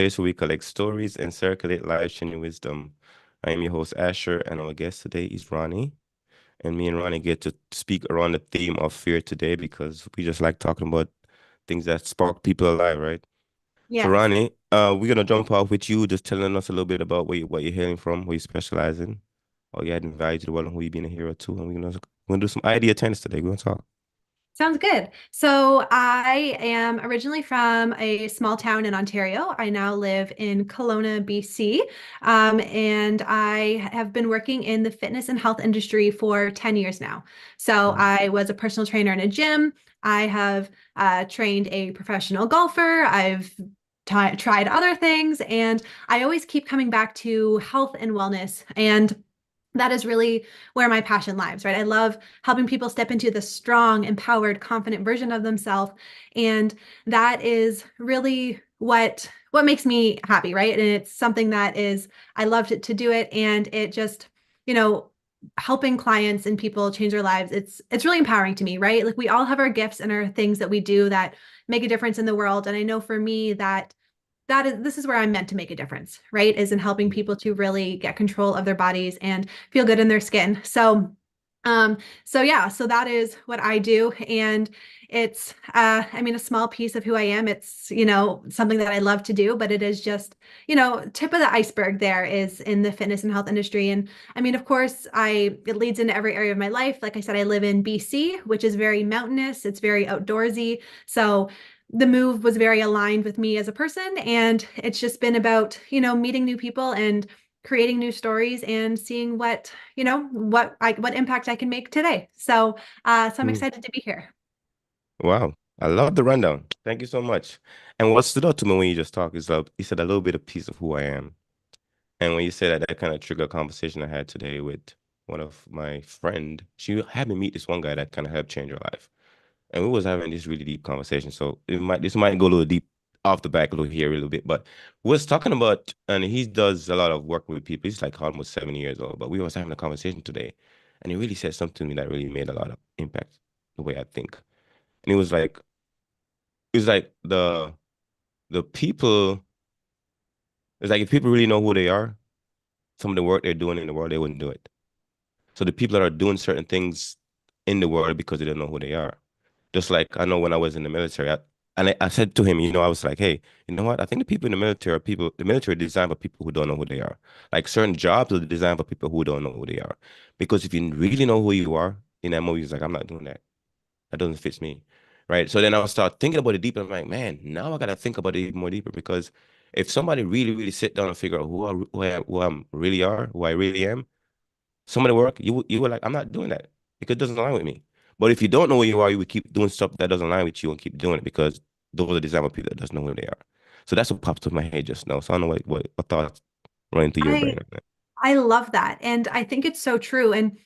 Place where we collect stories and circulate life-changing wisdom. I am your host, Asher, and our guest today is Ronnie. And me and Ronnie get to speak around the theme of fear today because we just like talking about things that spark people alive, right? So, Yes. Ronnie, we're gonna jump off with you just telling us a little bit about what you're hailing from, what you specialize in, or you adding value to the world, and who you being a hero to. And we're gonna do some idea tennis today. We're gonna talk. Sounds good. So I am originally from a small town in Ontario. I now live in Kelowna, BC, and I have been working in the fitness and health industry for 10 years now. So Mm, I was a personal trainer in a gym. I have trained a professional golfer. I've tried other things, and I always keep coming back to health and wellness. And that is really where my passion lies, right? I love helping people step into the strong, empowered, confident version of themselves. And that is really what makes me happy, right? And it's something that is I loved it to do it. And it just, you know, helping clients and people change their lives. It's really empowering to me, right? Like we all have our gifts and our things that we do that make a difference in the world. And I know for me that is this is where I'm meant to make a difference, right? Is in helping people to really get control of their bodies and feel good in their skin. So yeah, so that is what I do. And it's I mean a small piece of who I am. It's, something that I love to do, but it is just, tip of the iceberg there is in the fitness and health industry. And I mean, of course, I it leads into every area of my life. Like I said, I live in BC, which is very mountainous, it's very outdoorsy. So the move was very aligned with me as a person, and it's just been about meeting new people and creating new stories and seeing what impact I can make today. So I'm mm. excited to be here. Wow, I love the rundown. Thank you so much. And what stood out to me when you just talked is you said a little bit of piece of who I am. And when you said that, that kind of triggered a conversation I had today with one of my friend. She had me meet this one guy that kind of helped change her life. And we was having this really deep conversation. So this might go a little deep off the back a little here a little bit, but we was talking about, and he does a lot of work with people. He's like almost 70 years old, but we was having a conversation today, and he really said something to me that really made a lot of impact the way I think. And it was like the people. It's like if people really know who they are, some of the work they're doing in the world, they wouldn't do it. So the people that are doing certain things in the world because they don't know who they are. Just like I know when I was in the military, I said to him, I was like, hey, you know what? I think the people in the military are people, the military is designed for people who don't know who they are. Like certain jobs are designed for people who don't know who they are. Because if you really know who you are in that movie, it's like, I'm not doing that. That doesn't fit me. Right. So then I'll start thinking about it deeper. I'm like, man, now I got to think about it even more deeper because if somebody really, really sit down and figure out who I really are, who I really am, some of the work you were like, I'm not doing that because it doesn't align with me. But if you don't know who you are, you would keep doing stuff that doesn't align with you and keep doing it because those are the design of people that doesn't know who they are. So that's what popped to my head just now. So I don't know what thoughts running through your brain I right now. I love that. And I think it's so true. And,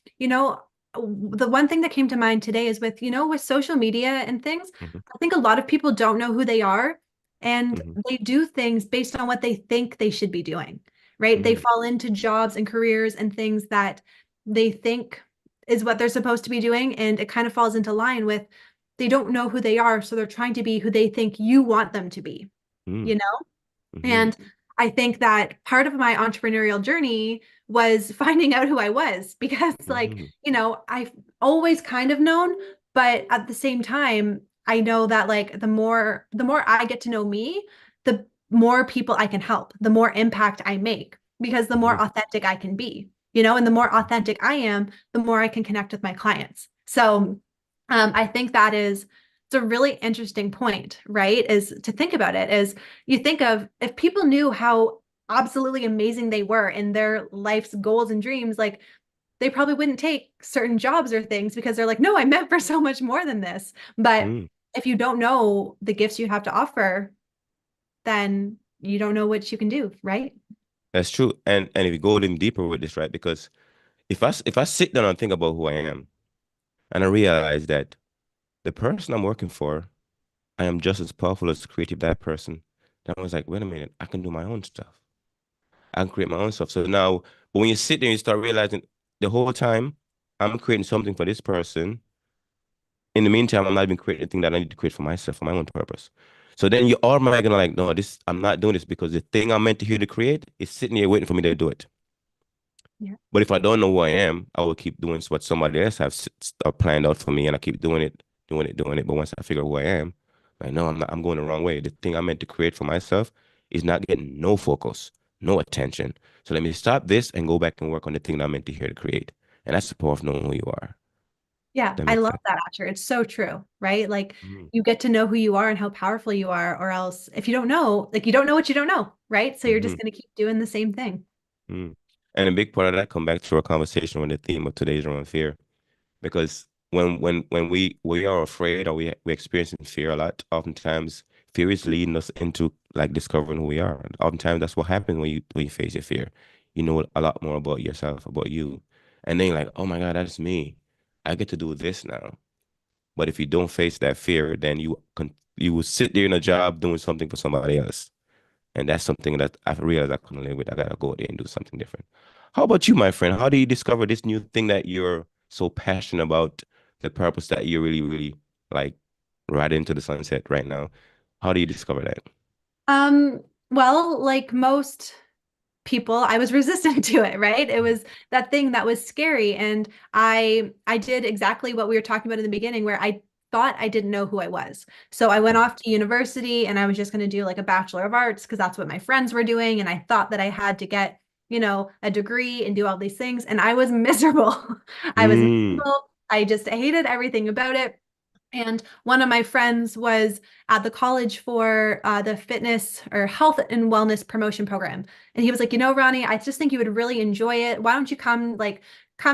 the one thing that came to mind today is with social media and things, Hmm. I think a lot of people don't know who they are and Hmm. they do things based on what they think they should be doing, right? They Hmm. fall into jobs and careers and things that they think is what they're supposed to be doing. And it kind of falls into line with they don't know who they are. So they're trying to be who they think you want them to be, you know? Hmm. And I think that part of my entrepreneurial journey was finding out who I was because, like, Hmm. I've always kind of known, but at the same time, I know that like the more I get to know me, the more people I can help, the more impact I make because the more Hmm. authentic I can be, and the more authentic I am, the more I can connect with my clients. So I think that is it's a really interesting point, right? Is to think about it as you think of if people knew how absolutely amazing they were in their life's goals and dreams, like they probably wouldn't take certain jobs or things because they're like, no, I'm meant for so much more than this. But Hmm. if you don't know the gifts you have to offer, then you don't know what you can do, right? That's true. And if you go in deeper with this, right? Because if I sit down and think about who I am and I realize that the person I'm working for, I am just as powerful as creative that person, then I was like, wait a minute, I can do my own stuff. I can create my own stuff. So now, but when you sit there, you start realizing the whole time I'm creating something for this person. In the meantime, I'm not even creating anything that I need to create for myself, for my own purpose. So then you're automatically like, no, this I'm not doing this because the thing I'm meant to here to create is sitting here waiting for me to do it. Yeah. But if I don't know who I am, I will keep doing what somebody else has planned out for me, and I keep doing it, doing it, doing it. But once I figure who I am, I know I'm not. I'm going the wrong way. The thing I meant to create for myself is not getting no focus, no attention. So let me stop this and go back and work on the thing that I'm meant to here to create. And that's the power of knowing who you are. Yeah, That I makes love sense. that, Asher. It's so true, right? Like Mm-hmm. you get to know who you are and how powerful you are, or else if you don't know, like you don't know what you don't know, right? So you're Mm-hmm. just going to keep doing the same thing. Mm. And a big part of that come back to our conversation with the theme of today's around fear. Because when we are afraid or we experiencing fear a lot, oftentimes fear is leading us into like discovering who we are. And oftentimes that's what happens when you face your fear. You know a lot more about yourself, about you. And then you're like, oh my God, that's me. I get to do this now. But if you don't face that fear, then you will sit there in a job doing something for somebody else. And that's something that I've realized I couldn't live with. I gotta go there and do something different. How about you, my friend? How do you discover this new thing that you're so passionate about, the purpose that you really, really like right into the sunset right now? How do you discover that? Um, well, like most people, I was resistant to it, right? It was that thing that was scary. And I did exactly what we were talking about in the beginning, where I thought I didn't know who I was. So I went off to university and I was just going to do like a Bachelor of Arts because that's what my friends were doing. And I thought that I had to get, a degree and do all these things. And I was miserable. I was Mm, miserable. I just hated everything about it. And one of my friends was at the college for the fitness or health and wellness promotion program. And he was like, Ronnie, I just think you would really enjoy it. Why don't you come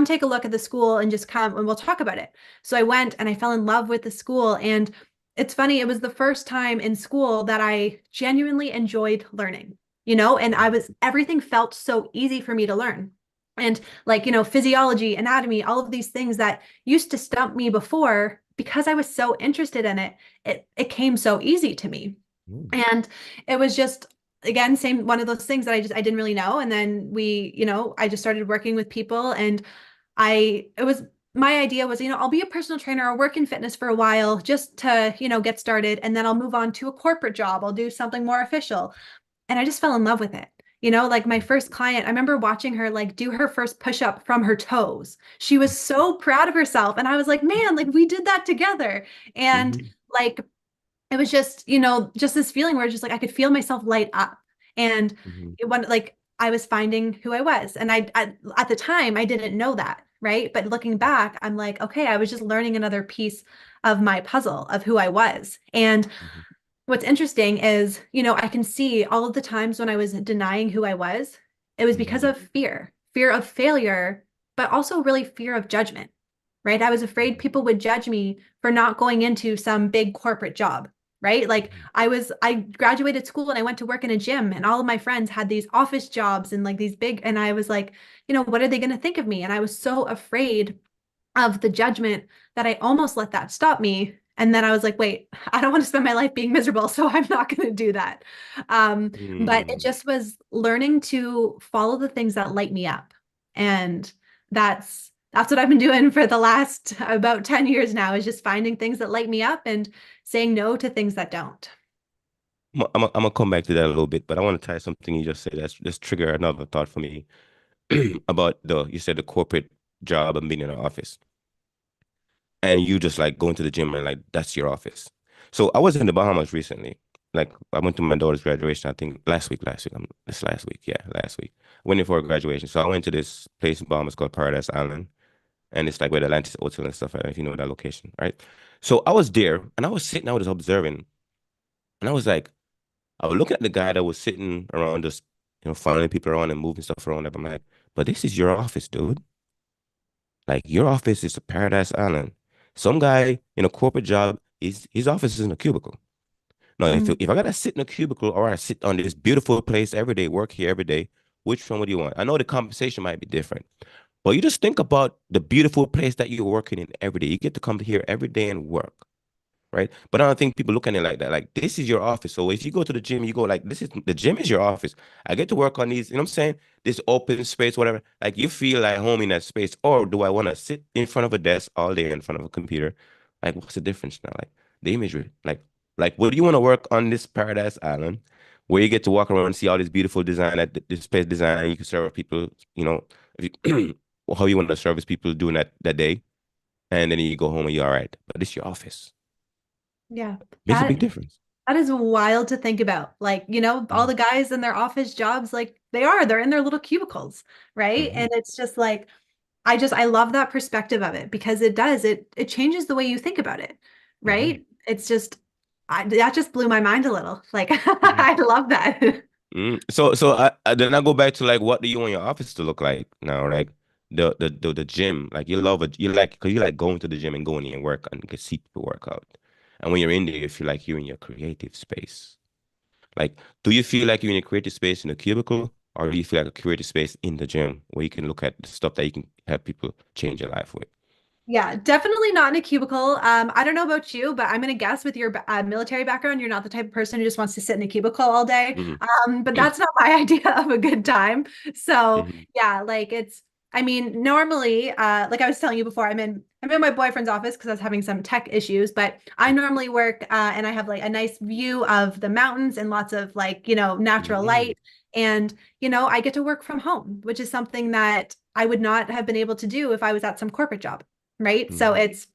take a look at the school and just come and we'll talk about it. So I went and I fell in love with the school. And it's funny, it was the first time in school that I genuinely enjoyed learning, and everything felt so easy for me to learn. And like, physiology, anatomy, all of these things that used to stump me before, because I was so interested in it, it came so easy to me. mm, And it was just, again, same one of those things that I didn't really know. And then I just started working with people, and it was my idea was, I'll be a personal trainer. I'll work in fitness for a while just to, get started, and then I'll move on to a corporate job. I'll do something more official. And I just fell in love with it. Like my first client, I remember watching her like do her first push up from her toes. She was so proud of herself. And I was like, man, like we did that together. And mm, like it was just, just this feeling where just like I could feel myself light up. And mm, it went like I was finding who I was. And I at the time I didn't know that. Right. But looking back, I'm like, okay, I was just learning another piece of my puzzle of who I was. And mm, what's interesting is, I can see all of the times when I was denying who I was, it was because mm, of fear of failure, but also really fear of judgment, right? I was afraid people would judge me for not going into some big corporate job, right? Like I graduated school and I went to work in a gym, and all of my friends had these office jobs and like these big, and I was like, what are they going to think of me? And I was so afraid of the judgment that I almost let that stop me. And then I was like, wait, I don't want to spend my life being miserable, so I'm not going to do that. But it mm. just was learning to follow the things that light me up. And that's what I've been doing for the last about 10 years now, is just finding things that light me up and saying no to things that don't. I'm gonna come back to that a little bit, but I want to tie something you just said that's just trigger another thought for me about you said the corporate job and being in an office. And you just like going to the gym and like that's your office. So I was in the Bahamas recently. Like I went to my daughter's graduation, I think last week, this last week, yeah, last week. Went in for a graduation. So I went to this place in Bahamas called Paradise Island. And it's like where the Atlantis Hotel and stuff, if you know that location, right? So I was there and I was sitting, I was observing, and I was like, I was looking at the guy that was sitting around just, following people around and moving stuff around. I'm like, but this is your office, dude. Like your office is a Paradise Island. Some guy in a corporate job, his office is in a cubicle. Now, Mm. if I gotta sit in a cubicle or I sit on this beautiful place every day, work here every day, which one would you want? I know the compensation might be different, but you just think about the beautiful place that you're working in every day. You get to come here every day and work, right? But I don't think people look at it like that. Like this is your office. So if you go to the gym, you go like this is the gym is your office. I get to work on these, you know what I'm saying? This open space, whatever. Like you feel like home in that space. Or do I want to sit in front of a desk all day in front of a computer? Like what's the difference now? Like the imagery, like Like, would you want to work on this paradise island where you get to walk around and see all this beautiful design that this place design and you can serve people, you know, if you, how you want to service people doing that day, and then you go home and you're all right. But this is your office. Yeah. Makes a big That difference. that is wild to think about. Like, all Mm-hmm. the guys in their office jobs, like they're in their little cubicles, right? Mm-hmm. And it's just like I love that perspective of it because it changes the way you think about it, Mm-hmm. right? It's just that just blew my mind a little. Like Mm-hmm. I love that. So then I go back to like, what do you want your office to look like now? Like the gym, like you love it, you like because you like going to the gym and going in and work and get see people work out. And when you're in there, you feel like you're in your creative space. Like, do you feel like you're in a creative space in a cubicle, or do you feel like a creative space in the gym where you can look at the stuff that you can help people change their life with? Yeah, definitely not in a cubicle. I don't know about you, but I'm gonna guess with your military background, you're not the type of person who just wants to sit in a cubicle all day. Hmm. But that's not my idea of a good time. So Hmm. yeah, like I mean, normally, like I was telling you before, I'm in my boyfriend's office because I was having some tech issues, but I normally work and I have like a nice view of the mountains and lots of like, natural Hmm. light. And, I get to work from home, which is something that I would not have been able to do if I was at some corporate job, right? So Hmm. it's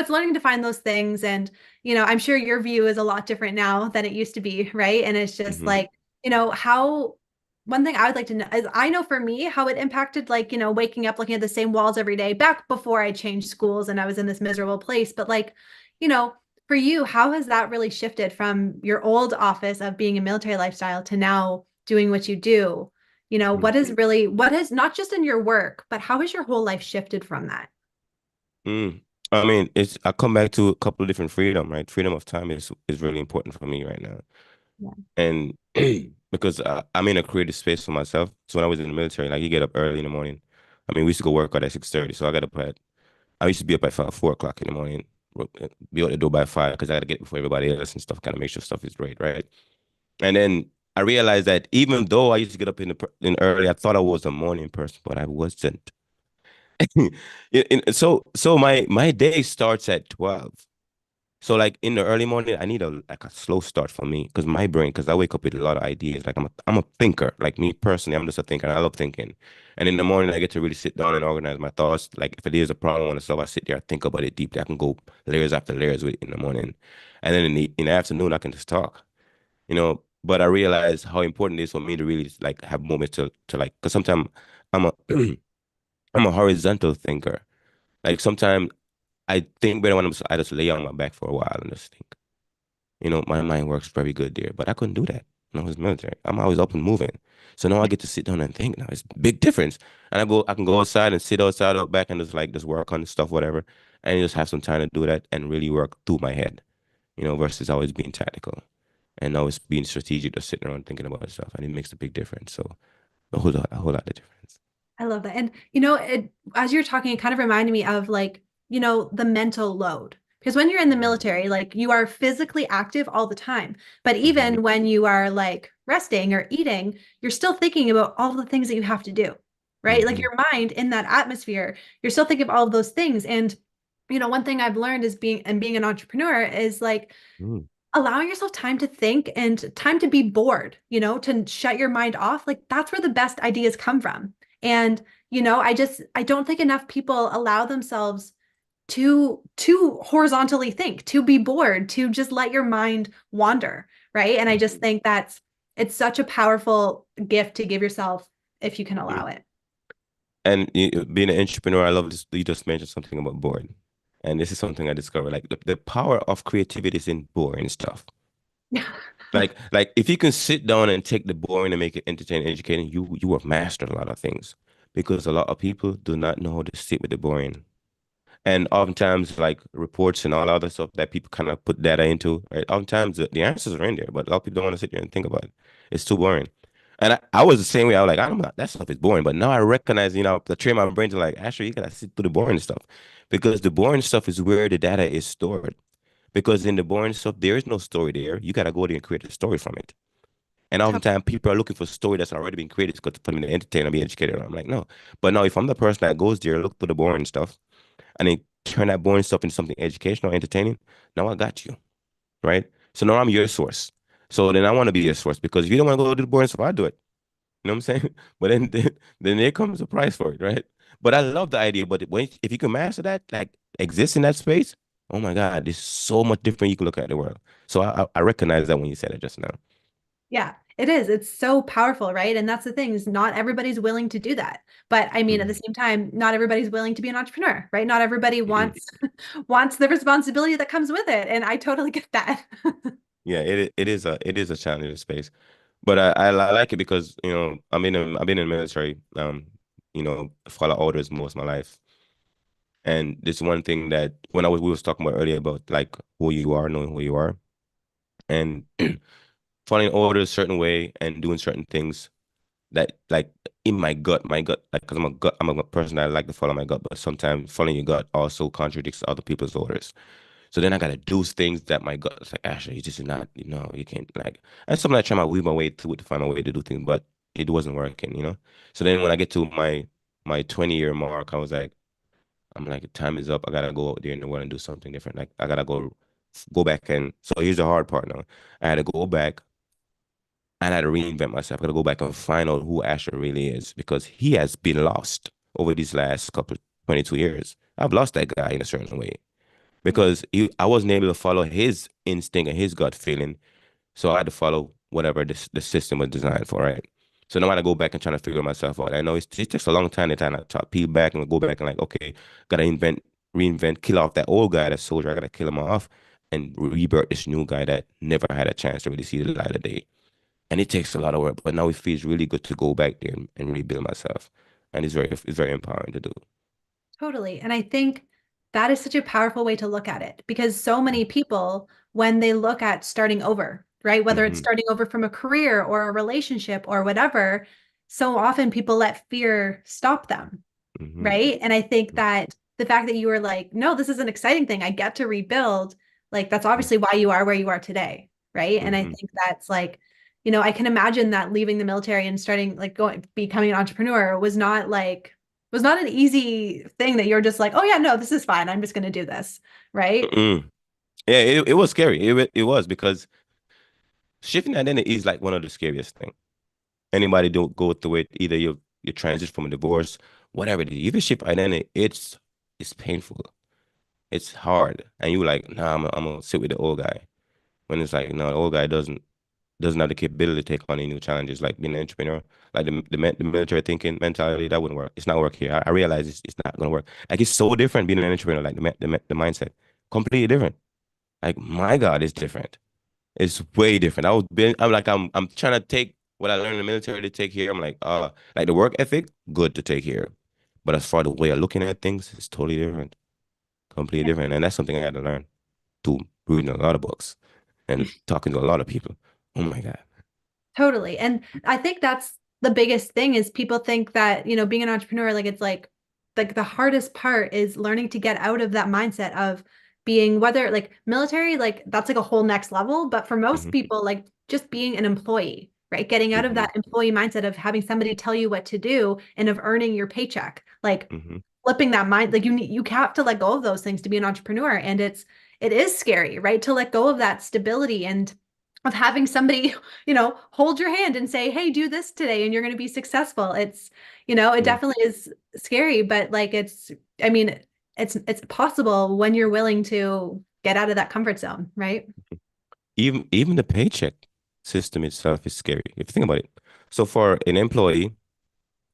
learning to find those things. And I'm sure your view is a lot different now than it used to be, right? And it's just Hmm. like, how one thing I would like to know is I know for me how it impacted, like, waking up looking at the same walls every day back before I changed schools and I was in this miserable place. But like, you know for you, how has that really shifted from your old office of being a military lifestyle to now doing what you do? What has, not just in your work, but how has your whole life shifted from that? Mm. I mean, I come back to a couple of different freedom, right? Freedom of time is really important for me right now. Yeah. And because I'm in a creative space for myself. So when I was in the military, like you get up early in the morning. I mean, we used to go work out at 6:30. So I used to be up at 4 o'clock in the morning, be out the door by 5 because I got to get before everybody else and stuff, kind of make sure stuff is great, right? And then I realized that even though I used to get up in early, I thought I was a morning person, but I wasn't. So my day starts at 12. So like in the early morning, I need a slow start for me because my brain, because I wake up with a lot of ideas. Like I'm a thinker. Like me personally, I'm just a thinker. And I love thinking. And in the morning, I get to really sit down and organize my thoughts. Like if it is a problem I want to solve, I sit there, I think about it deeply. I can go layers after layers with it in the morning, and then in the afternoon, I can just talk. But I realize how important it is for me to really like have moments to like, because sometimes I'm a I'm a horizontal thinker. Like sometimes I think better when I just lay on my back for a while and just think. My mind works very good there, but I couldn't do that when I was military. I'm always up and moving. So now I get to sit down and think now. It's a big difference. And I can go outside and sit outside out back and just work on stuff, whatever, and just have some time to do that and really work through my head, versus always being tactical and always being strategic, just sitting around thinking about stuff. And it makes a big difference. So a whole lot of difference. I love that. And as you're talking, it kind of reminded me of like, the mental load. Because when you're in the military, like you are physically active all the time. But Mm-hmm. even when you are like resting or eating, you're still thinking about all the things that you have to do, right? Like Mm-hmm. your mind in that atmosphere, you're still thinking of all of those things. And, one thing I've learned is being an entrepreneur is like Mm-hmm. allowing yourself time to think and time to be bored, to shut your mind off. Like that's where the best ideas come from. And, I don't think enough people allow themselves to horizontally think, to be bored, to just let your mind wander, right? And I just think it's such a powerful gift to give yourself if you can Mm-hmm. allow it. And being an entrepreneur, I love this. You just mentioned something about boring. And this is something I discovered. Like the power of creativity is in boring stuff. Like if you can sit down and take the boring and make it entertaining, educating, you have mastered a lot of things. Because a lot of people do not know how to sit with the boring. And oftentimes, like reports and all other stuff that people kind of put data into, right? Oftentimes the answers are in there, but a lot of people don't want to sit there and think about it. It's too boring. And I was the same way. I was like, I'm not, that stuff is boring. But now I recognize, the train my brain to like, actually, you gotta sit through the boring stuff because the boring stuff is where the data is stored. Because in the boring stuff, there is no story there. You gotta go there and create a story from it. And oftentimes people are looking for a story that's already been created for them to entertain and be educated. I'm like, no. But no, if I'm the person that goes there, look through the boring stuff, and then turn that boring stuff into something educational, entertaining, now I got you. right? So now I'm your source. So then I want to be your source because if you don't want to go do the boring stuff, I do it. You know what I'm saying? But then there comes a price for it, right? But I love the idea. But when if you can master that, like exist in that space, oh my God, there's so much different you can look at the world. So I recognize that when you said it just now. Yeah, it is. It's so powerful, right? And that's the thing is not everybody's willing to do that. But I mean, at the Mhm. same time, not everybody's willing to be an entrepreneur, right? Not everybody Mhm. wants wants the responsibility that comes with it. And I totally get that. Yeah, it is a challenging space, but I like it because I've been in the military follow orders most of my life, and this one thing that when I was we was talking about earlier about like who you are, knowing who you are, and following orders a certain way and doing certain things that like in my gut, like because I'm a person that I like to follow my gut, but sometimes following your gut also contradicts other people's orders. So then I gotta do things that my gut is like, Ashley, you just not, you can't like. And something I try to weave my way through to find a way to do things, but it wasn't working. So then when I get to my 20-year mark, I'm like, time is up. I gotta go out there in the world and do something different. Like I gotta go back and so here's the hard part now. I had to go back and I had to reinvent myself. I gotta go back and find out who Asher really is because he has been lost over these last couple 22 years. I've lost that guy in a certain way because I wasn't able to follow his instinct and his gut feeling. So I had to follow whatever the system was designed for, right? So now I gotta go back and trying to figure myself out. I know it takes a long time to kind of peel back and go back and like, okay, gotta reinvent, kill off that old guy, that soldier. I gotta kill him off and rebirth this new guy that never had a chance to really see the light of day. And it takes a lot of work, but now it feels really good to go back there and rebuild myself. And it's very empowering to do. Totally. And I think that is such a powerful way to look at it because so many people, when they look at starting over, right, whether it's Mm-hmm. starting over from a career or a relationship or whatever, so often people let fear stop them, Mm-hmm. right? And I think that the fact that you were like, no, this is an exciting thing. I get to rebuild, like that's obviously why you are where you are today, right? And I Mm-hmm. think that's like, I can imagine that leaving the military and starting like going becoming an entrepreneur was not an easy thing that you're just like, oh yeah, no, this is fine. I'm just going to do this, right? Mm-hmm. Yeah, it was scary. It was because shifting identity is like one of the scariest things. Anybody don't go through it, either you transition from a divorce, whatever it is. If you shift identity, it's painful. It's hard. And you like, nah, I'm gonna sit with the old guy. When it's like, no, the old guy doesn't have the capability to take on any new challenges, like being an entrepreneur, like the military thinking mentality, that wouldn't work. It's not work here. I realize it's not gonna work. Like it's so different being an entrepreneur, like the mindset, completely different. Like my God, it's different. It's way different. I'm trying to take what I learned in the military to take here. I'm like the work ethic, good to take here. But as far as the way of looking at things, it's totally different, completely different. And that's something I had to learn through reading a lot of books and talking to a lot of people. Oh my God. Totally. And I think that's the biggest thing is people think that, being an entrepreneur, like it's like the hardest part is learning to get out of that mindset of being whether like military, like that's like a whole next level. But for most Hmm. people, like just being an employee, right? Getting out of Hmm. that employee mindset of having somebody tell you what to do and of earning your paycheck, like Hmm. flipping that mind, like you have to let go of those things to be an entrepreneur. And it is scary, right? To let go of that stability and of having somebody hold your hand and say, hey, do this today and you're going to be successful. It Hmm. definitely is scary, but like I mean, it's possible when you're willing to get out of that comfort zone, right? Even the paycheck system itself is scary if you think about it. So for an employee,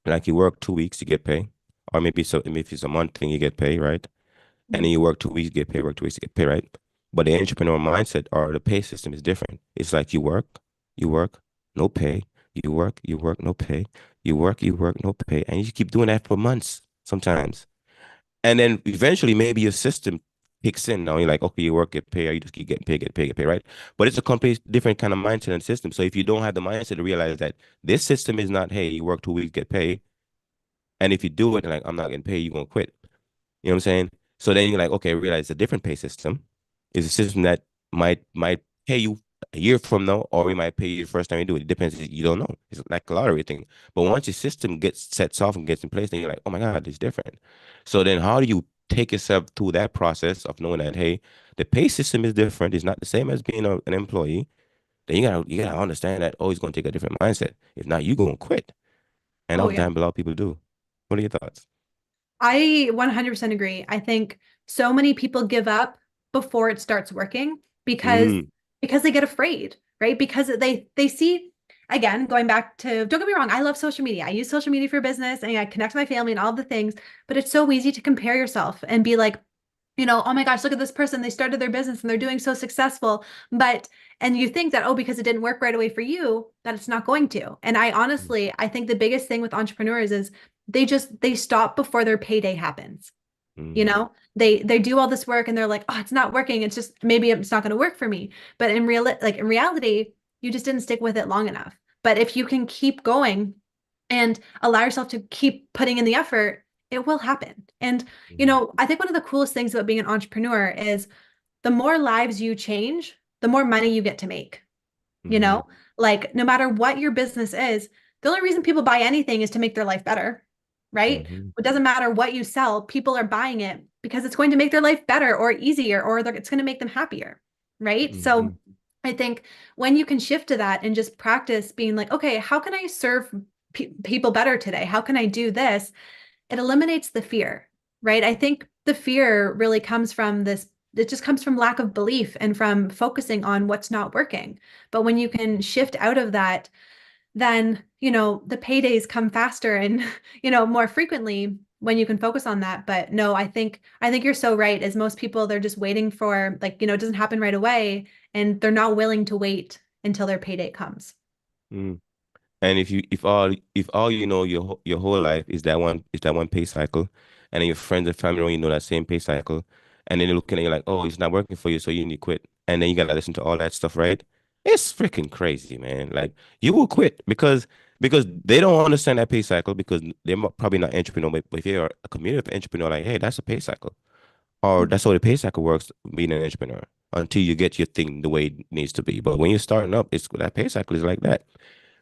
like you work 2 weeks, you get pay, or maybe so if it's a month thing, you get pay, right? And then Mhm. you work 2 weeks, you get paid, work 2 weeks, you get paid, right? But the entrepreneur mindset or the pay system is different. It's like you work, no pay, you work, no pay, you work, no pay. And you keep doing that for months sometimes. And then eventually maybe your system kicks in. Now you're like, okay, you work, get paid, or you just keep getting paid, get paid, right? But it's a completely different kind of mindset and system. So if you don't have the mindset to realize that this system is not, hey, you work 2 weeks, get paid. And if you do it, like, I'm not getting paid, you're gonna quit. You know what I'm saying? So then you're like, okay, realize a different pay system is a system that might pay you a year from now, or we might pay you the first time you do it. It depends. You don't know. It's like a lottery thing. But once your system gets sets off and gets in place, then you're like, oh my God, it's different. So then how do you take yourself through that process of knowing that, hey, the pay system is different. It's not the same as being an employee. Then you gotta understand that, oh, it's gonna take a different mindset. If not, you're gonna quit. And Oh, yeah. oftentimes a lot of people do. What are your thoughts? I 100% agree. I think so many people give up before it starts working because Mm, they get afraid, right? Because they see, again, going back to, don't get me wrong, I love social media. I use social media for business and I connect with my family and all the things, but it's so easy to compare yourself and be like, oh my gosh, look at this person. They started their business and they're doing so successful. But, and you think that, oh, because it didn't work right away for you, that it's not going to. And I mm, honestly, I think the biggest thing with entrepreneurs is they stop before their payday happens. mm, They do all this work and they're like, oh, it's not working. It's just maybe it's not going to work for me. But in reality, you just didn't stick with it long enough. But if you can keep going and allow yourself to keep putting in the effort, it will happen. And, mm, I think one of the coolest things about being an entrepreneur is the more lives you change, the more money you get to make. You mm, know, like no matter what your business is, the only reason people buy anything is to make their life better, right? mm, It doesn't matter what you sell, people are buying it because it's going to make their life better or easier, or it's going to make them happier, right? So mm, I think when you can shift to that and just practice being like, okay, how can I serve people better today? How can I do this? It eliminates the fear, right? I think the fear really comes from this, it just comes from lack of belief and from focusing on what's not working. But when you can shift out of that, then, the paydays come faster and, more frequently when you can focus on that. But no, I think you're so right. As most people, they're just waiting for like, it doesn't happen right away and they're not willing to wait until their payday comes. mm. And if all you know your whole life is that one pay cycle, and then your friends and family around you know that same pay cycle, and then they're looking at you like, oh, it's not working for you, so you need to quit, and then you gotta listen to all that stuff, right? It's freaking crazy, man. Like you will quit because they don't understand that pay cycle because they're probably not entrepreneur, but if you're a community entrepreneur, like, hey, that's a pay cycle, or that's how the pay cycle works, being an entrepreneur, until you get your thing the way it needs to be. But when you're starting up, it's that pay cycle is like that.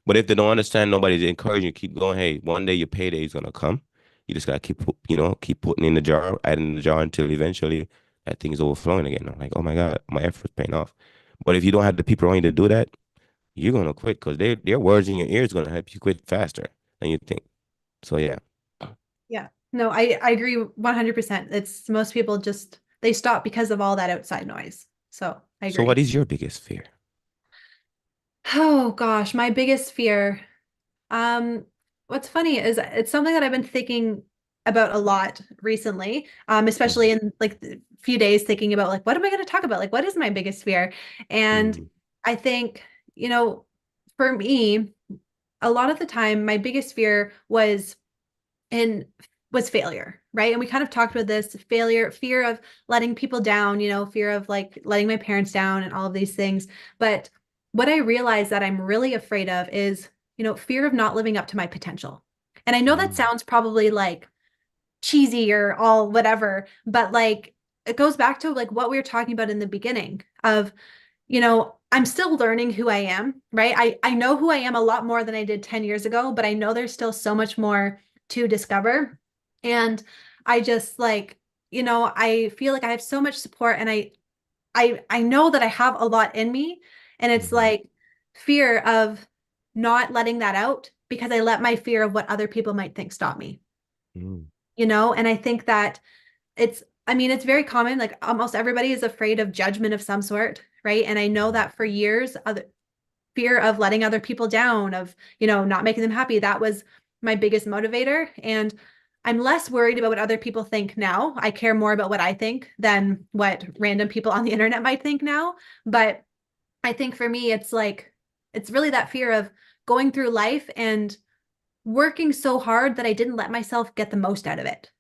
But if they don't understand, nobody's encouraging you, keep going. Hey, one day your payday is gonna come. You just gotta keep putting in the jar, adding in the jar until eventually that thing is overflowing again. I'm like, oh my God, my effort's paying off. But if you don't have the people around you to do that, you're gonna quit because their words in your ear is gonna help you quit faster than you think. So yeah. Yeah. No, I agree 100%. It's most people just they stop because of all that outside noise. So I So what agree. is your biggest fear? Oh gosh, my biggest fear. Um, what's funny is it's something that I've been thinking about a lot recently, especially Mm, in like the few days thinking about like what am I going to talk about? Like what is my biggest fear? And mm, I think, for me, a lot of the time my biggest fear and was failure, right? And we kind of talked about this failure, fear of letting people down, fear of like letting my parents down and all of these things. But what I realized that I'm really afraid of is, fear of not living up to my potential. And I know that mm, sounds probably like cheesy or all whatever, but like it goes back to like what we were talking about in the beginning of, I'm still learning who I am, right? I know who I am a lot more than I did 10 years ago, but I know there's still so much more to discover. And I just like, I feel like I have so much support and I know that I have a lot in me. And it's mm, like fear of not letting that out because I let my fear of what other people might think stop me, mm, and I think that I mean, it's very common. Like almost everybody is afraid of judgment of some sort, right? And I know that for years, other fear of letting other people down, of, not making them happy, that was my biggest motivator. And I'm less worried about what other people think now. I care more about what I think than what random people on the internet might think now. But I think for me, it's like, it's really that fear of going through life and working so hard that I didn't let myself get the most out of it.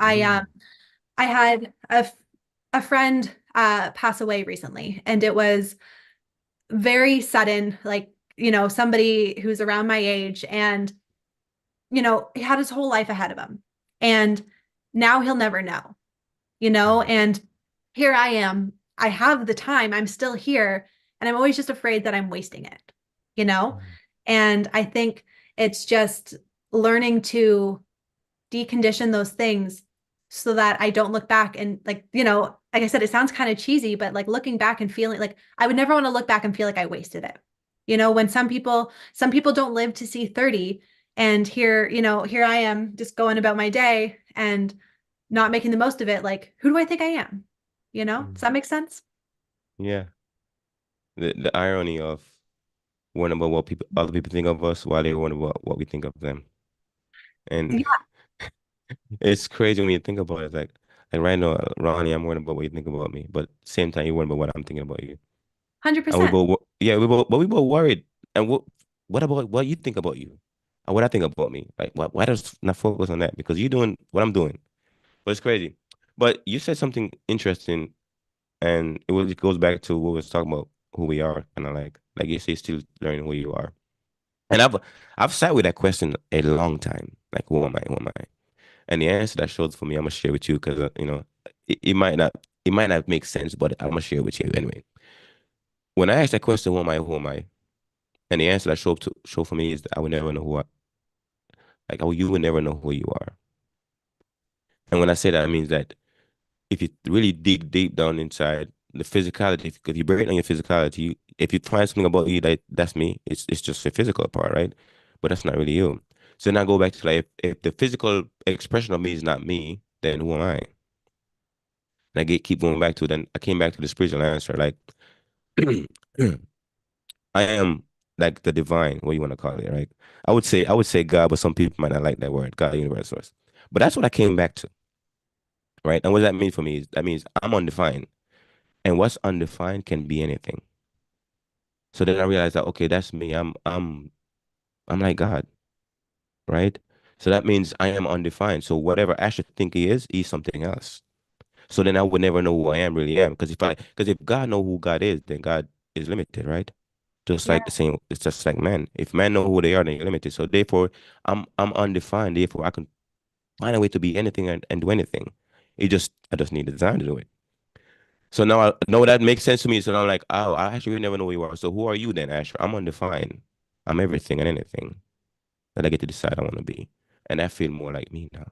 mm, I had a friend pass away recently, and it was very sudden, like, somebody who's around my age, and, he had his whole life ahead of him. And now he'll never know, mm, and here I am. I have the time, I'm still here, and I'm always just afraid that I'm wasting it, you know? mm, And I think it's just learning to decondition those things so that I don't look back and like, like I said, it sounds kind of cheesy, but like looking back and feeling like I would never want to look back and feel like I wasted it. When some people don't live to see 30, and here I am just going about my day and not making the most of it. Like, who do I think I am? Does Mm. that make sense? Yeah. The irony of worrying about what people other people think of us while they worry about what we think of them. And Yeah, it's crazy when you think about it. It's like right now, Ronnie, I'm worried about what you think about me, but same time you're worried about what I'm thinking about you. And we 100%. both, yeah, we both worried. And what about what you think about you? And what I think about me? Like, why does not focus on that? Because you're doing what I'm doing. But it's crazy. But you said something interesting, and it goes back to what we was talking about, who we are, and I like you say, still learning who you are. And I've sat with that question a long time. Like, who am I? Who am I? And the answer that shows for me, I'm gonna share with you because it might not make sense, but I'm gonna share with you anyway. When I ask that question, who am I? Who am I? And the answer that show for me is that I would never know you would never know who you are. And when I say that, it means that if you really dig deep down inside the physicality, if you break down your physicality, if you find something about you that's me, it's just the physical part, right? But that's not really you. So then I go back to like if the physical expression of me is not me, then who am I? And keep going back to it. Then I came back to the spiritual answer, like I am like the divine, what you want to call it, right? I would say God, but some people might not like that word, God, universe source. But that's what I came back to, right? And what does that mean for me is that means I'm undefined. And what's undefined can be anything. So then I realized that okay, that's me. I'm like God, right? So that means I am undefined. So whatever I should think he is, he's something else. So then I would never know who I am really am. Because if God know who God is, then God is limited, right? Just Yeah. like the same, it's just like man. If men know who they are, then you're limited. So therefore, I'm undefined. Therefore, I can find a way to be anything and do anything. I just need the design to do it. So now I know that makes sense to me. So now I'm like, oh, I actually really never know who you are. So who are you then, Asher? I'm undefined. I'm everything and anything that I get to decide I want to be. And I feel more like me now.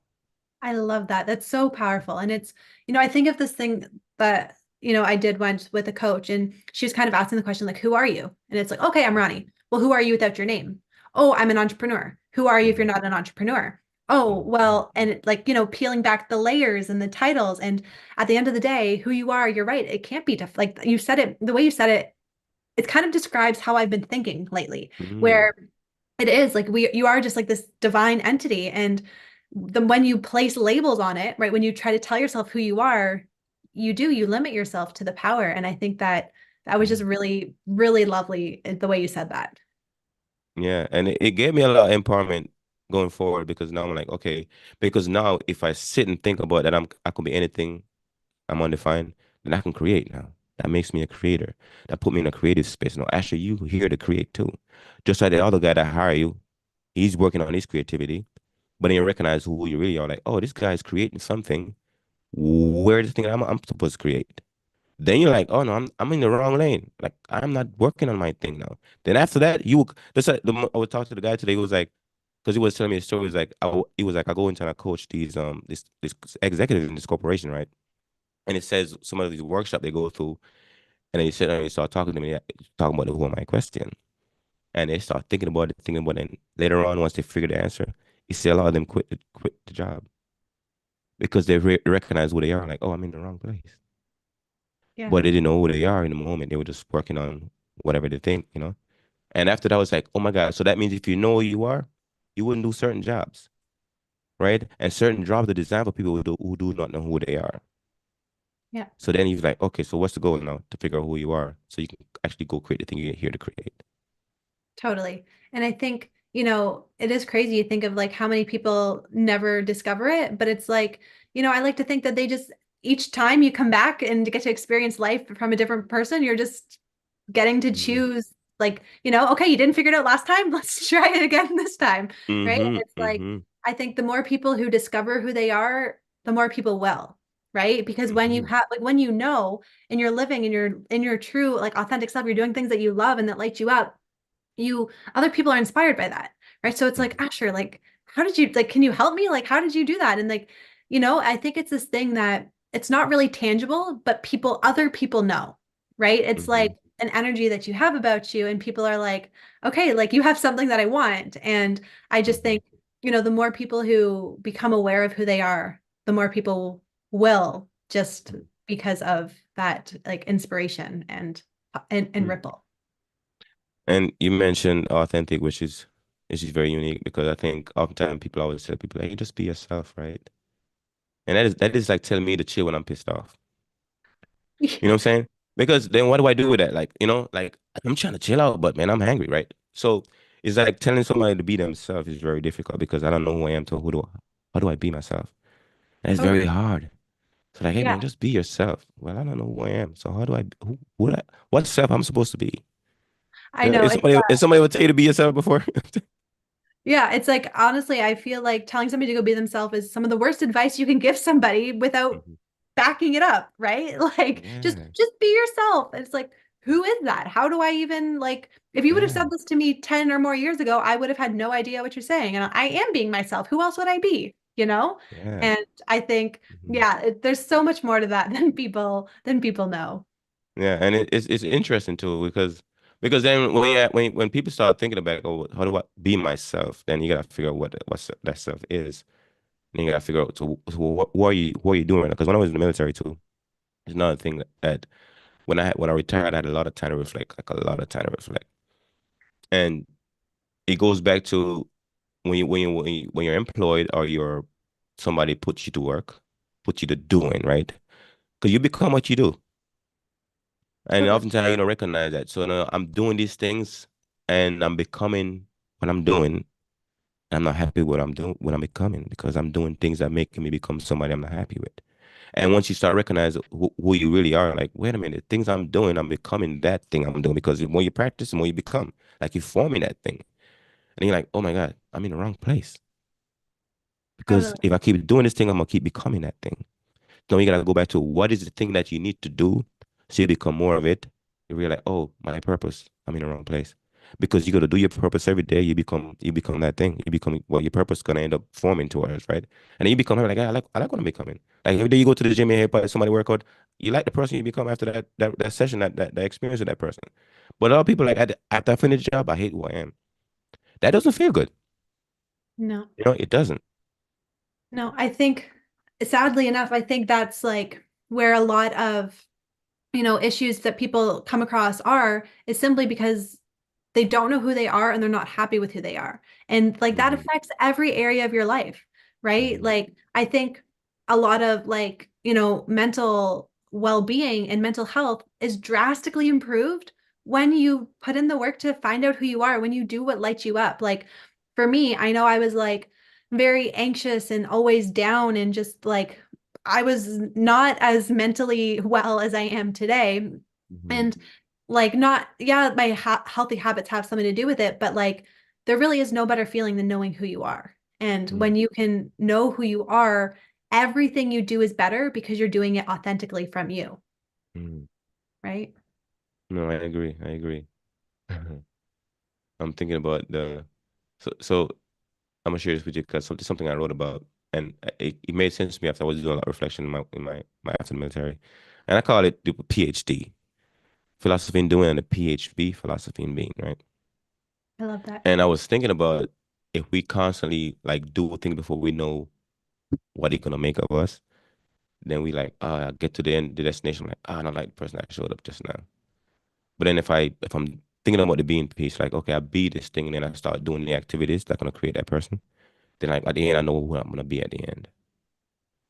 I love that. That's so powerful. And I think of this thing that, I did once with a coach, and she was kind of asking the question, like, who are you? And it's like, okay, I'm Ronnie. Well, who are you without your name? Oh, I'm an entrepreneur. Who are you if you're Mhm. not an entrepreneur? Oh, Mhm. well, and like, peeling back the layers and the titles. And at the end of the day, who you are, you're right. It can't be like you said it, the way you said it, it kind of describes how I've been thinking lately, Mhm. where it is like you are just like this divine entity. And when you place labels on it, right, when you try to tell yourself who you are, you limit yourself to the power. And I think that was just Mhm. really, really lovely the way you said that. Yeah, and it gave me a lot of empowerment going forward because now I'm like, okay, because now if I sit and think about that I could be anything I'm undefined, then I can create now. That makes me a creator. That put me in a creative space. Now, actually, you here to create too. Just like the other guy that hire you, he's working on his creativity, but then you recognize who you really are. Like, oh, this guy is creating something. Where's the thing I'm supposed to create? Then you're like, oh no, I'm in the wrong lane. Like I'm not working on my thing now. Then after that, that's like I would talk to the guy today. He was like, because he was telling me a story. He was like, he was like, I go into and I coach these this executive in this corporation, right? And it says some of these workshops they go through, and then you sit there and you start talking to me, talking about the who am I question, and they start thinking about it. And later on, once they figure the answer, you see a lot of them quit the job because they recognize who they are. Like, oh, I'm in the wrong place, Yeah. but they didn't know who they are in the moment. They were just working on whatever they think. And after that, I was like, oh my God. So that means if you know who you are, you wouldn't do certain jobs, right? And certain jobs are designed for people who do not know who they are. Yeah. So then he's like, okay, so what's the goal now? To figure out who you are so you can actually go create the thing you're here to create. Totally. And I think, it is crazy. You think of like how many people never discover it, but it's like, I like to think that they just, each time you come back and get to experience life from a different person, you're just getting to Mm-hmm. choose, like, okay, you didn't figure it out last time. Let's try it again this time. Right. And Mm-hmm. it's like, Mm-hmm. I think the more people who discover who they are, the more people will. Right. Because when you Mm-hmm. have, like, when and you're living in your true, like, authentic self, you're doing things that you love and that light you up, other people are inspired by that, right? So it's like, Asher, like, how did you, like, can you help me, like, how did you do that? And like, I think it's this thing that it's not really tangible, but other people know, right? It's like Hmm. an energy that you have about you, and people are like, okay, like you have something that I want. And I just Hmm. think, the more people who become aware of who they are, the more people will just because of that like inspiration and Hmm. ripple. And you mentioned authentic, which is very unique because I think oftentimes people always tell people, "Hey, just be yourself," right? And that is like telling me to chill when I'm pissed off. You know Yeah. what I'm saying? Because then what do I do with that? Like, like I'm trying to chill out, but man, I'm angry, right? So it's like telling somebody to be themselves is very difficult because I don't know who I am, so how do I be myself? And it's very Totally. hard. So like, hey Yeah, man, just be yourself. Well, I don't know who I am. So how do I what self I'm supposed to be? I know. Is somebody ever tell you to be yourself before? Yeah, it's like honestly, I feel like telling somebody to go be themselves is some of the worst advice you can give somebody without Mhm. backing it up, right? Like Yeah. just be yourself. And it's like, who is that? How do I even like if you would have Yeah. said this to me 10 or more years ago, I would have had no idea what you're saying. And I am being myself. Who else would I be? You know? Yeah. And I think, Mhm. yeah, there's so much more to that than people know. Yeah, and it's interesting too because then when people start thinking about, oh, how do I be myself, then you gotta figure out what that self is. Then you gotta figure out, so what are you doing? Because when I was in the military too, it's another thing that when I retired, I had a lot of time to reflect, like a lot of time to reflect, and it goes back to when you're employed or somebody puts you to work, puts you to doing, right? Because you become what you do. And Totally. oftentimes you don't recognize that. So now I'm doing these things and I'm becoming what I'm doing. I'm not happy with what I'm doing, what I'm becoming, because I'm doing things that make me become somebody I'm not happy with. And once you start recognizing who you really are, like, wait a minute, things I'm doing, I'm becoming that thing I'm doing. Because the more you practice, the more you become. Like you're forming that thing. And you're like, oh my God, I'm in the wrong place. Because Totally. if I keep doing this thing, I'm gonna keep becoming that thing. Now you gotta go back to what is the thing that you need to do so you become more of it. You realize, oh, my purpose. I'm in the wrong place. Because you gotta do your purpose every day, you become that thing. You become what your purpose is gonna end up forming towards, right? And then you become like, "Yeah, I like what I'm becoming. Like every day you go to the gym and help somebody work out, you like the person you become after that session, that experience with that person. But a lot of people like after I finish the job, I hate who I am. That doesn't feel good. No. It doesn't. No, I think sadly enough, I think that's like where a lot of issues that people come across are is simply because they don't know who they are and they're not happy with who they are. And like that Hmm. affects every area of your life, right? Hmm. Like I think a lot of like, mental well-being and mental health is drastically improved when you put in the work to find out who you are, when you do what lights you up. Like for me, I know I was like very anxious and always down and just like I was not as mentally well as I am today. Hmm. And like, not, yeah, my healthy habits have something to do with it, but like, there really is no better feeling than knowing who you are. And Hmm. when you can know who you are, everything you do is better because you're doing it authentically from you, Hmm. right? No, I agree. I agree. I'm thinking about so I'm gonna share this with you because something I wrote about, and it made sense to me after I was doing a lot of reflection in my after the military, and I call it the PhD, philosophy in doing, and the PhD, philosophy in being, right? I love that. And I was thinking about if we constantly like do things before we know what it's gonna make of us, then we like, I get to the destination, like, I don't like the person that showed up just now. But then if I'm thinking about the being piece, like, okay, I be this thing, and then I start doing the activities that gonna create that person. Then like at the end, I know who I'm gonna be at the end.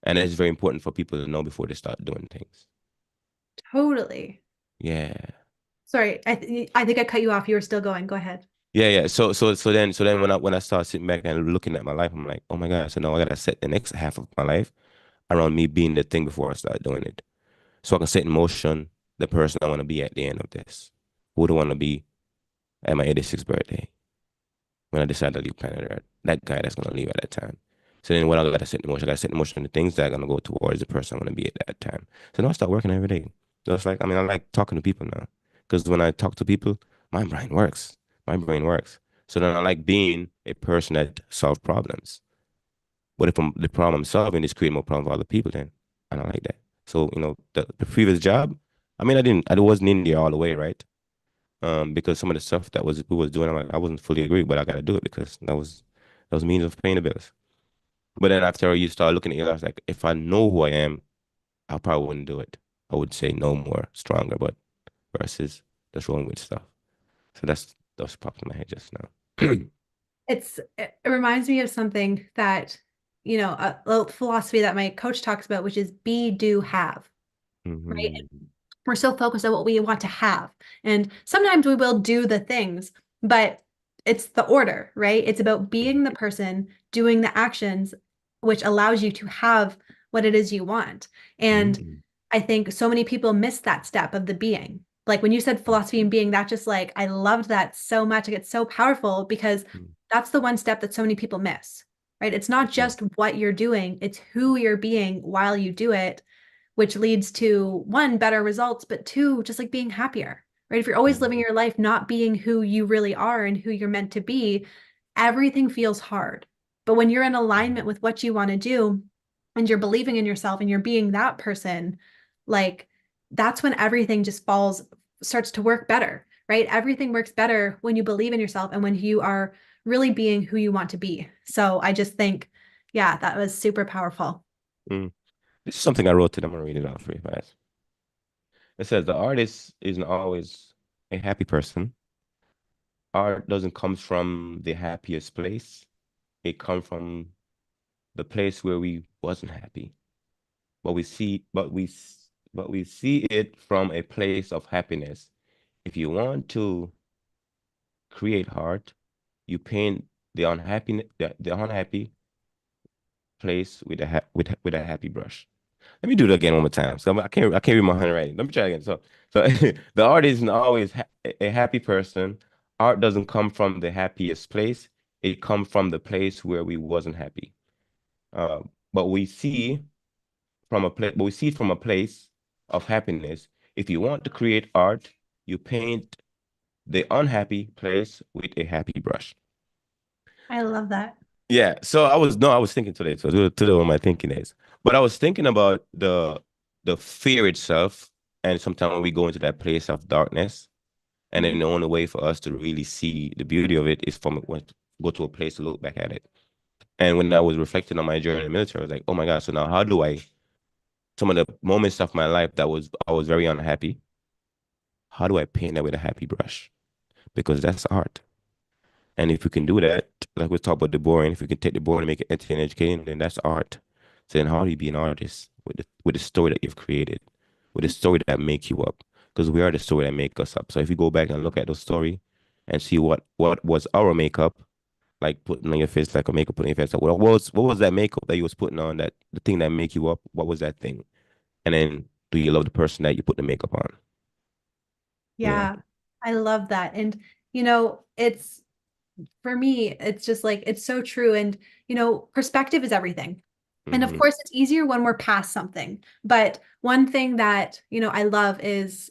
And it's very important for people to know before they start doing things. Totally. Yeah. Sorry, I think I cut you off. You were still going. Go ahead. Yeah, yeah. So then when I start sitting back and looking at my life, I'm like, oh my God, so now I gotta set the next half of my life around me being the thing before I start doing it. So I can set in motion the person I want to be at the end of this. Who do I want to be at my 86th birthday when I decide to leave planet Earth? That guy that's gonna leave at that time. So then what I gotta set in motion, I gotta set in motion the things that are gonna go towards the person I want to be at that time. So now I start working every day. So it's like, I mean, I like talking to people now. Because when I talk to people, my brain works. My brain works. So then I like being a person that solves problems. But if the problem I'm solving is creating more problems for other people, then I don't like that. So, the previous job, I mean, I wasn't in there all the way, right? Because some of the stuff that was we was doing, I wasn't fully agree, but I gotta do it because that was means of paying the bills. But then after you start looking at it, I was like, if I know who I am, I probably wouldn't do it. I would say no more, stronger, but versus just rolling with stuff. So that's popped in my head just now. It reminds me of something that, a little philosophy that my coach talks about, which is be, do, have, right? Hmm. We're so focused on what we want to have. And sometimes we will do the things, but it's the order, right? It's about being the person, doing the actions, which allows you to have what it is you want. And Hmm. I think so many people miss that step of the being. Like when you said philosophy and being, that just like, I loved that so much. Like it's so powerful because that's the one step that so many people miss, right? It's not just what you're doing, it's who you're being while you do it, which leads to one, better results, but two, just like being happier, right? If you're always living your life not being who you really are and who you're meant to be, everything feels hard. But when you're in alignment with what you want to do and you're believing in yourself and you're being that person, like that's when everything just starts to work better, right? Everything works better when you believe in yourself and when you are really being who you want to be. So I just think, yeah, that was super powerful. Mm. This is something I wrote to them. I'm gonna read it out for you guys. It says the artist isn't always a happy person. Art doesn't come from the happiest place. It comes from the place where we wasn't happy. But we see it from a place of happiness. If you want to create art, you paint the unhappy place with with a happy brush. Let me do it again one more time. So I can't read my handwriting. Let me try again. So the art isn't always a happy person. Art doesn't come from the happiest place. It comes from the place where we wasn't happy. Uh, but we see it from a place of happiness. If you want to create art, you paint the unhappy place with a happy brush. I love that. Yeah, so I was thinking today. So today what my thinking is. But I was thinking about the fear itself, and sometimes when we go into that place of darkness, and then Mhm. the only way for us to really see the beauty of it is from when go to a place to look back at it. And when I was reflecting on my journey in the military, I was like, oh my God, so now how do I some of the moments of my life that was I was very unhappy, how do I paint that with a happy brush? Because that's art. And if we can do that, like we talked about the boring, if we can take the boring and make it entertaining, educating, then that's art. So then how do you be an artist with the story that you've created, with the story that make you up? Because we are the story that make us up. So if you go back and look at the story and see what was our makeup, like putting on your face, like a makeup putting on your face, like, what was that makeup that you was putting on, that the thing that make you up? What was that thing? And then do you love the person that you put the makeup on? Yeah. Yeah, I love that. And, it's for me, it's just like, it's so true. And, perspective is everything. And of Hmm. course, it's easier when we're past something. But one thing that, I love is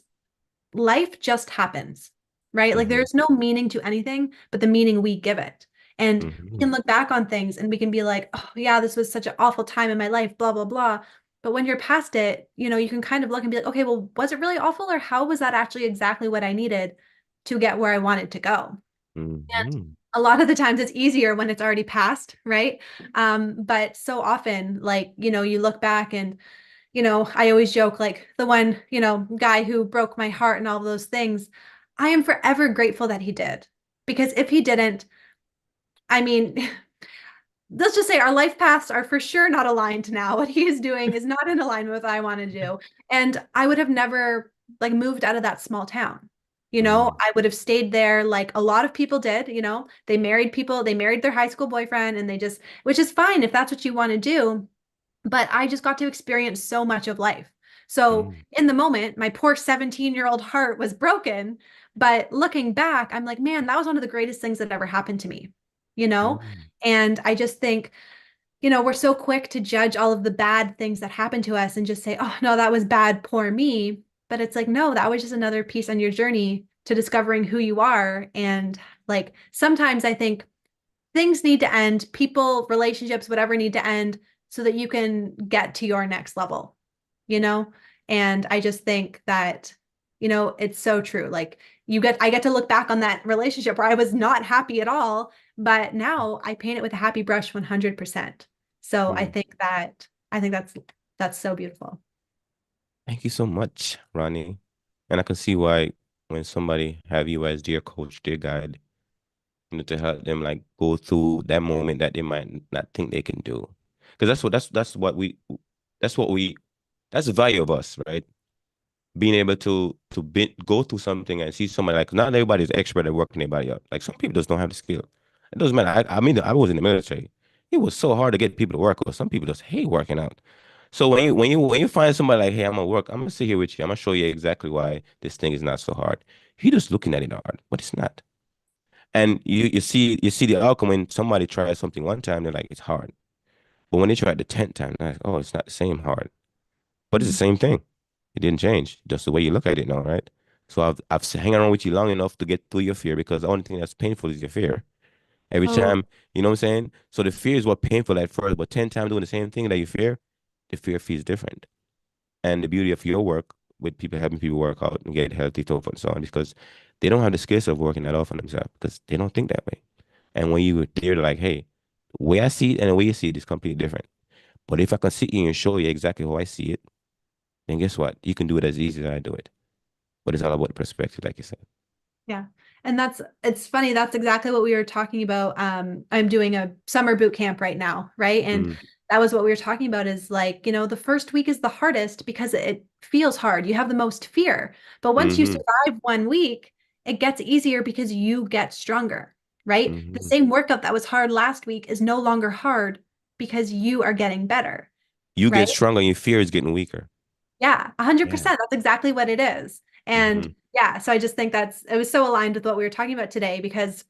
life just happens, right? Like Hmm. there's no meaning to anything but the meaning we give it. And we Hmm. can look back on things and we can be like, oh, yeah, this was such an awful time in my life, blah, blah, blah. But when you're past it, you can kind of look and be like, okay, well, was it really awful or how was that actually exactly what I needed to get where I wanted to go? And Hmm. a lot of the times it's easier when it's already past, right? But so often, like, you look back and I always joke like the one, guy who broke my heart and all those things. I am forever grateful that he did. Because if he didn't, I mean, let's just say our life paths are for sure not aligned now. What he is doing is not in alignment with what I want to do. And I would have never like moved out of that small town. Hmm. I would have stayed there like a lot of people did, they married people, they married their high school boyfriend and they just, which is fine if that's what you want to do, but I just got to experience so much of life. So Hmm. in the moment, my poor 17-year-old heart was broken. But looking back, I'm like, man, that was one of the greatest things that ever happened to me, you know? Hmm. And I just think, we're so quick to judge all of the bad things that happen to us and just say, oh, no, that was bad, poor me. But it's like, no, that was just another piece on your journey to discovering who you are. And like sometimes I think things need to end, people, relationships, whatever need to end so that you can get to your next level, you know? And I just think that, it's so true. Like I get to look back on that relationship where I was not happy at all, but now I paint it with a happy brush 100%. So Mm. I think that's so beautiful. Thank you so much, Ronnie. And I can see why when somebody have you as their coach, their guide, to help them like go through that moment that they might not think they can do. Because that's what we that's the value of us, right? Being able to go through something and see somebody like not everybody's expert at working their body up. Like some people just don't have the skill. It doesn't matter. I mean, I was in the military. It was so hard to get people to work. Or some people just hate working out. So when you find somebody like, hey, I'm gonna work, I'm gonna sit here with you. I'm gonna show you exactly why this thing is not so hard. You're just looking at it hard, but it's not. And you see the outcome when somebody tries something one time, they're like, it's hard. But when they try it the 10th time, they're like, oh, it's not the same hard. But it's the Mhm. same thing. It didn't change. Just the way you look at it now, right? So I've hang around with you long enough to get through your fear because the only thing that's painful is your fear. Every Oh, time, you know what I'm saying? So the fear is what painful at first, but 10 times doing the same thing that you fear, the fear feels different. And the beauty of your work with people helping people work out and get healthy, so forth and so on, because they don't have the skills of working that off on themselves because they don't think that way. And when you were there, like, hey, the way I see it and the way you see it is completely different. But if I can sit here and show you exactly how I see it, then guess what? You can do it as easy as I do it. But it's all about perspective, like you said. yeah. And it's funny. That's exactly what we were talking about. I'm doing a summer boot camp right now, right? And Mm, that was what we were talking about is like, the first week is the hardest because it feels hard. You have the most fear. But once you mm-hmm, survive 1 week, it gets easier because you get stronger, right? The mm-hmm. same workout that was hard last week is no longer hard because you are getting better, You right? get stronger and your fear is getting weaker. Yeah, Yeah. 100%. That's exactly what it is. Mm-hmm, And yeah, so I just think it was so aligned with what we were talking about today because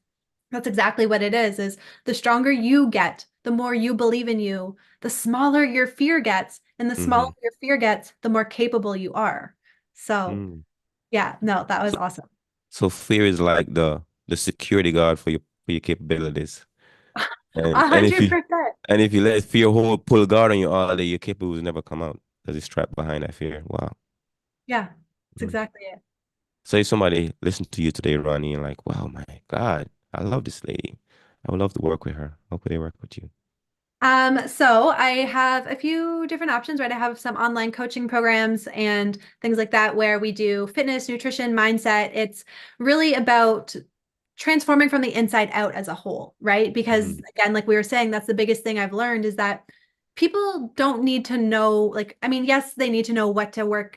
that's exactly what it is the stronger you get, the more you believe in you, the smaller your fear gets, and the smaller mm-hmm, your fear gets, the more capable you are. So, mm. yeah, no, that was So, awesome. so fear is like the security guard for your capabilities. And A and if hundred you percent. and if you let fear hold pull guard on you all day, your capabilities never come out because it's trapped behind that fear. Wow. Yeah, that's Mm. exactly it. Say somebody listen to you today, Ronnie, and like, wow, my God, I love this lady. I would love to work with her. How could they work with you? So I have a few different options, right? I have some online coaching programs and things like that where we do fitness, nutrition, mindset. It's really about transforming from the inside out as a whole, right? Because Mm, again, like we were saying, that's the biggest thing I've learned is that people don't need to know, like, I mean, yes, they need to know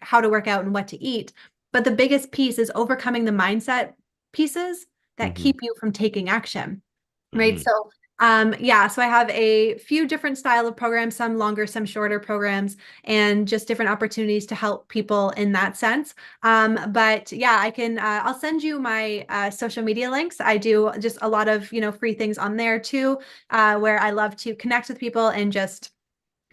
how to work out and what to eat, but the biggest piece is overcoming the mindset pieces that mm-hmm, keep you from taking action, right? mm-hmm, So yeah, so I have a few different style of programs, some longer, some shorter programs, and just different opportunities to help people in that sense. But yeah, I'll send you my social media links. I do just a lot of, free things on there too, where I love to connect with people and just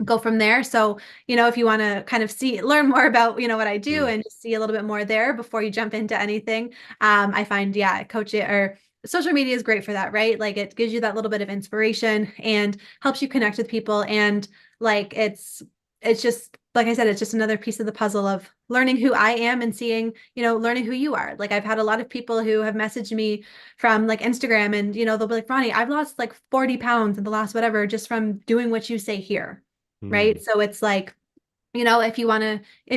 go from there. So, if you want to kind of learn more about, what I do mm, and just see a little bit more there before you jump into anything, I find, yeah, coach it or social media is great for that, right? Like it gives you that little bit of inspiration and helps you connect with people. And like, it's just, like I said, it's just another piece of the puzzle of learning who I am and seeing, learning who you are. Like I've had a lot of people who have messaged me from like Instagram and, they'll be like, Ronnie, I've lost like 40 pounds in the last whatever, just from doing what you say here, mm, right? So it's like, if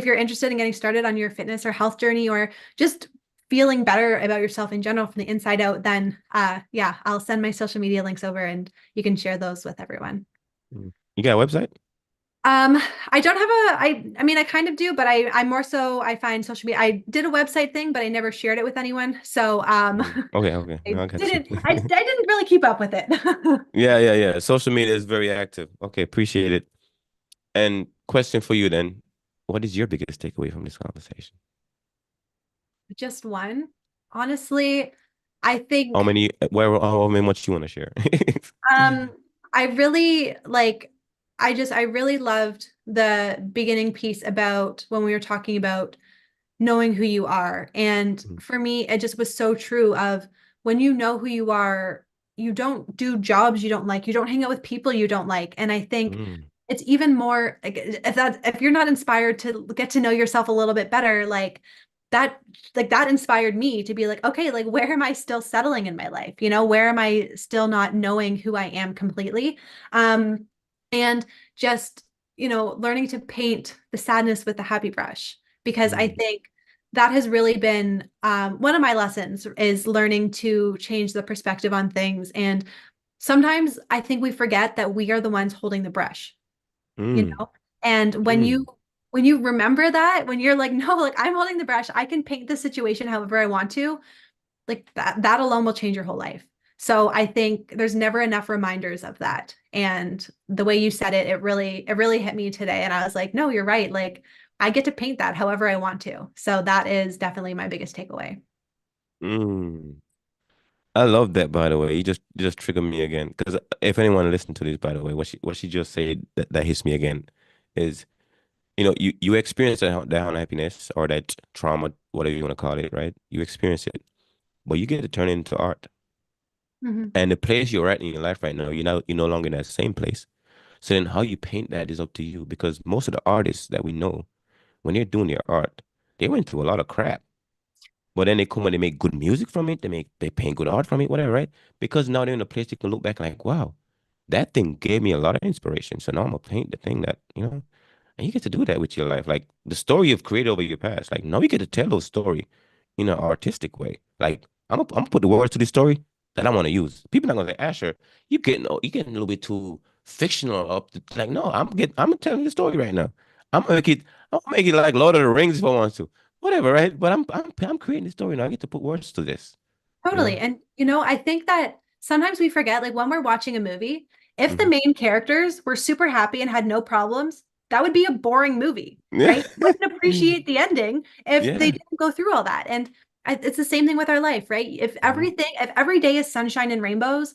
you're interested in getting started on your fitness or health journey or just feeling better about yourself in general from the inside out, then yeah, I'll send my social media links over and you can share those with everyone. mm. You got a website? Um, I don't have I mean, I kind of do, but I'm more so, I find social media, I did a website thing, but I never shared it with anyone. So, Mm. Okay, okay. I got you. I didn't really keep up with it. Yeah, yeah, yeah. Social media is very active. Okay, appreciate it. And question for you then, what is your biggest takeaway from this conversation? Just one. Honestly, I How think many, where, how many much you want to share? Um, I really like, I really loved the beginning piece about when we were talking about knowing who you are. And Mm, for me, it just was so true of when you know who you are, you don't do jobs you don't like, you don't hang out with people you don't like. And I think Mm, it's even more like if you're not inspired to get to know yourself a little bit better, that that inspired me to be like, okay, like where am I still settling in my life? Where am I still not knowing who I am completely? And just, learning to paint the sadness with the happy brush, because I mm, think that has really been one of my lessons is learning to change the perspective on things. And sometimes I think we forget that we are the ones holding the brush, you mm, know? And mm, when you remember that, when you're like, no, like I'm holding the brush, I can paint the situation however I want to, like that alone will change your whole life. So I think there's never enough reminders of that. And the way you said it, it really hit me today. And I was like, no, you're right. Like I get to paint that however I want to. So that is definitely my biggest takeaway. mm. I love that, by the way. You just triggered me again. Because if anyone listened to this, by the way, what she just said that hits me again is, you experience that unhappiness or that trauma, whatever you want to call it, right? You experience it, but you get to turn it into art. Mhm. And the place you're at in your life right now, you're no longer in that same place. So then how you paint that is up to you, because most of the artists that we know, when they're doing their art, they went through a lot of crap. But then they come and they make good music from it. They paint good art from it, whatever, right? Because now they're in a place they can look back like, wow, that thing gave me a lot of inspiration. So now I'm gonna paint the thing that, and you get to do that with your life. Like the story you've created over your past. Like now you get to tell those story in an artistic way. Like I'm gonna put the words to the story that I want to use. People not gonna say, Asher, you getting a little bit too fictional up to, like, no, I'm telling the story right now. I'm gonna make it I'm gonna make it like Lord of the Rings if I want to. Whatever, right? But I'm creating the story now. I get to put words to this, you Totally. know? And, I think that sometimes we forget, like when we're watching a movie, if the Hmm. main characters were super happy and had no problems, that would be a boring movie, Yeah. right? You wouldn't appreciate the ending if they Yeah. didn't go through all that. And it's the same thing with our life, right? Hmm. If every day is sunshine and rainbows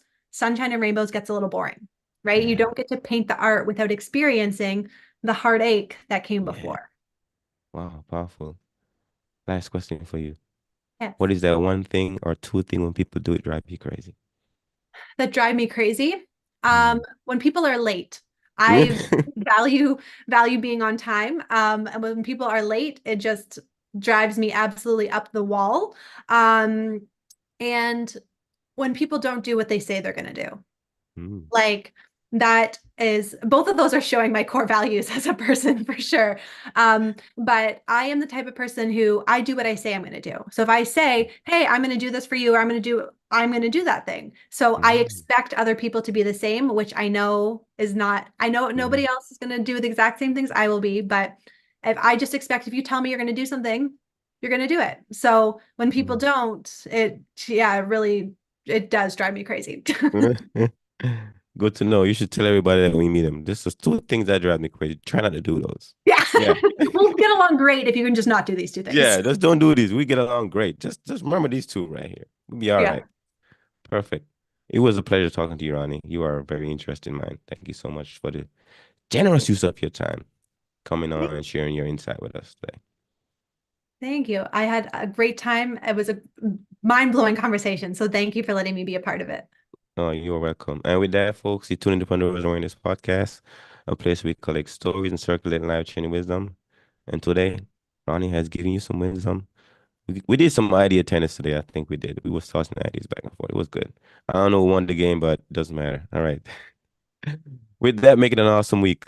gets a little boring, right? You Yeah. don't get to paint the art without experiencing the heartache that came Yeah. before. Wow, powerful. Last question for you. Yes. What is that one thing or two thing when people do it drive you crazy? That drive me crazy. Mm. When people are late, I value value being on time. And when people are late, it just drives me absolutely up the wall. And when people don't do what they say they're going to do. Mm. Like that is both of those are showing my core values as a person for sure. But I am the type of person who I do what I say I'm going to do. So if I say, "Hey, I'm going to do this for you," or I'm going to do that thing. So I Mm. expect other people to be the same, which I know is not. I know Mm. nobody else is going to do the exact same things I will be, but if I just expect if you tell me you're going to do something, you're going to do it. So when people Mm. don't, yeah, it really it does drive me crazy. Good to know. You should tell everybody that when you meet them. This is two things that drive me crazy. Try not to do those. Yeah. Yeah. We'll get along great if you can just not do these two things. Yeah, just don't do these. We get along great. Just remember these two right here. We'll be all Yeah. right. Perfect. It was a pleasure talking to you, Ronnie. You are a very interesting man. Thank you so much for the generous use of your time coming on and sharing your insight with us today. Thank you. I had a great time. It was a mind-blowing conversation. So thank you for letting me be a part of it. Oh, you're welcome. And with that, folks, you tuned into Entrepreneurship this podcast, a place we collect stories and circulate life-changing wisdom. And today, Ronnie has given you some wisdom. We did some idea tennis today. I think we did. We was tossing ideas back and forth. It was good. I don't know who won the game, but it doesn't matter. All right. With that, make it an awesome week.